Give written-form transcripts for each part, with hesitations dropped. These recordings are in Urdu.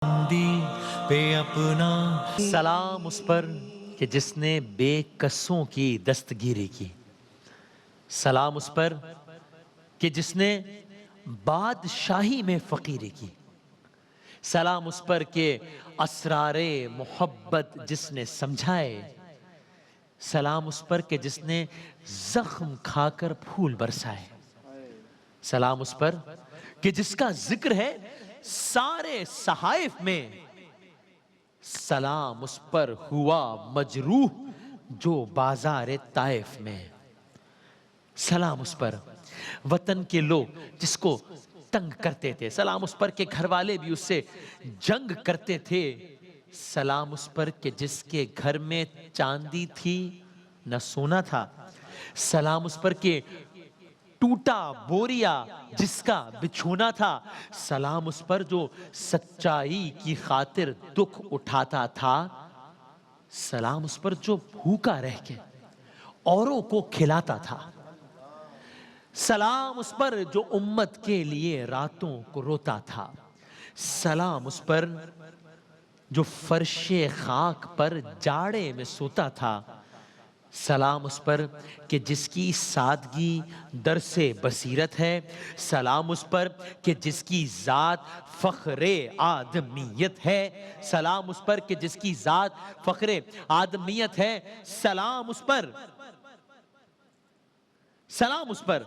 دی پہ اپنا سلام اس پر کہ جس نے بے کسوں کی دستگیری کی، سلام اس پر کہ جس نے بادشاہی میں فقیری کی، سلام اس پر کہ اسرار محبت جس نے سمجھائے، سلام اس پر کہ جس نے زخم کھا کر پھول برسائے، سلام اس پر کہ جس کا ذکر ہے سارے صحائف میں، سلام اس پر ہوا مجروح جو بازار طائف میں، سلام اس پر وطن کے لوگ جس کو تنگ کرتے تھے، سلام اس پر کہ گھر والے بھی اس سے جنگ کرتے تھے، سلام اس پر کہ جس کے گھر میں چاندی تھی نہ سونا تھا، سلام اس پر کہ ٹوٹا بوریا جس کا بچھونا تھا، سلام اس پر جو سچائی کی خاطر دکھ اٹھاتا تھا، سلام اس پر جو بھوکا رہ کے اوروں کو کھلاتا تھا، سلام اس پر جو امت کے لیے راتوں کو روتا تھا، سلام اس پر جو فرش خاک پر جاڑے میں سوتا تھا، سلام اس پر کہ جس کی سادگی درس بصیرت ہے، سلام اس پر کہ جس کی ذات فخر آدمیت ہے، سلام اس پر کہ جس کی ذات فخر آدمیت ہے، سلام اس پر، سلام اس پر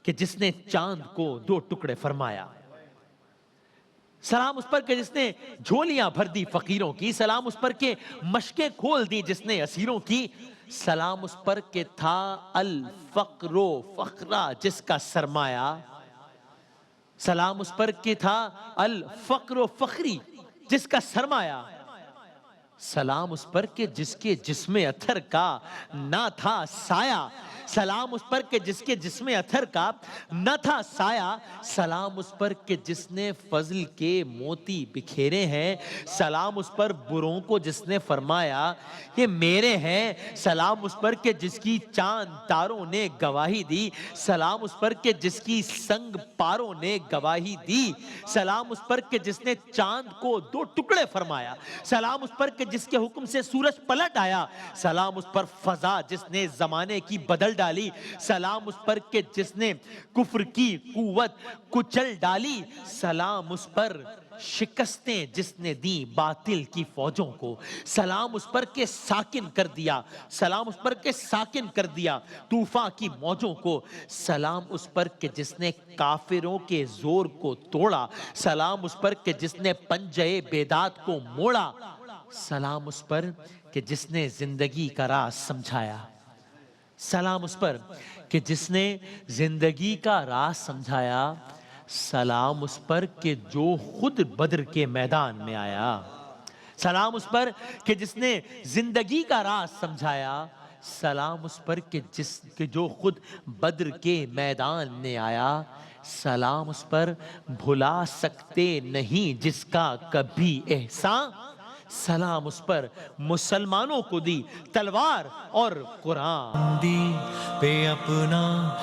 کہ جس نے چاند کو دو ٹکڑے فرمایا، سلام اس پر کہ جس نے جھولیاں بھر دی فقیروں کی، سلام اس پر کہ مشکیں کھول دی جس نے اسیروں کی، سلام اس پر کہ تھا الفقر و فقرہ جس کا سرمایہ، سلام اس پر کہ تھا الفقر و فخری جس کا سرمایہ، سلام اس پر کہ جس کے جسم اتھر کا نہ تھا سایہ، سلام اس پر کہ جس کے جسم اتھر کا نہ تھا سایہ، سلام اس پر کہ جس نے فضل کے موتی بکھیرے ہیں، سلام اس پر بروں کو جس نے فرمایا یہ میرے ہیں، سلام اس پر کہ جس کی چاند تاروں نے گواہی دی، سلام اس پر کہ جس کی سنگ پاروں نے گواہی دی، سلام اس پر کہ جس نے چاند کو دو ٹکڑے فرمایا، سلام اس پر کہ جس کے حکم سے سورج پلٹ آیا، سلام اس پر فضا جس نے زمانے کی بدل ڈالی، سلام اس پر کہ جس نے کفر کی قوت کچل ڈالی، سلام اس پر شکستیں جس نے دیں باطل کی فوجوں کو، سلام اس پر کہ ساکن کر دیا، سلام اس پر کہ ساکن کر دیا طوفان کی موجوں کو، سلام اس پر کہ جس نے کافروں کے زور کو توڑا، سلام اس پر کہ جس نے پنجے بیداد کو موڑا، سلام اس پر کہ جس نے زندگی کا راز سمجھایا، سلام اس پر کہ جس نے زندگی کا راز سمجھایا، سلام اس پر کہ جو خود بدر کے میدان میں آیا، سلام اس پر کہ جس نے زندگی کا راز سمجھایا، سلام اس پر کہ جو خود بدر کے میدان میں آیا، سلام اس پر بھلا سکتے نہیں جس کا کبھی احسان، سلام اس پر مسلمانوں کو دی تلوار اور قرآن دی پہ اپنا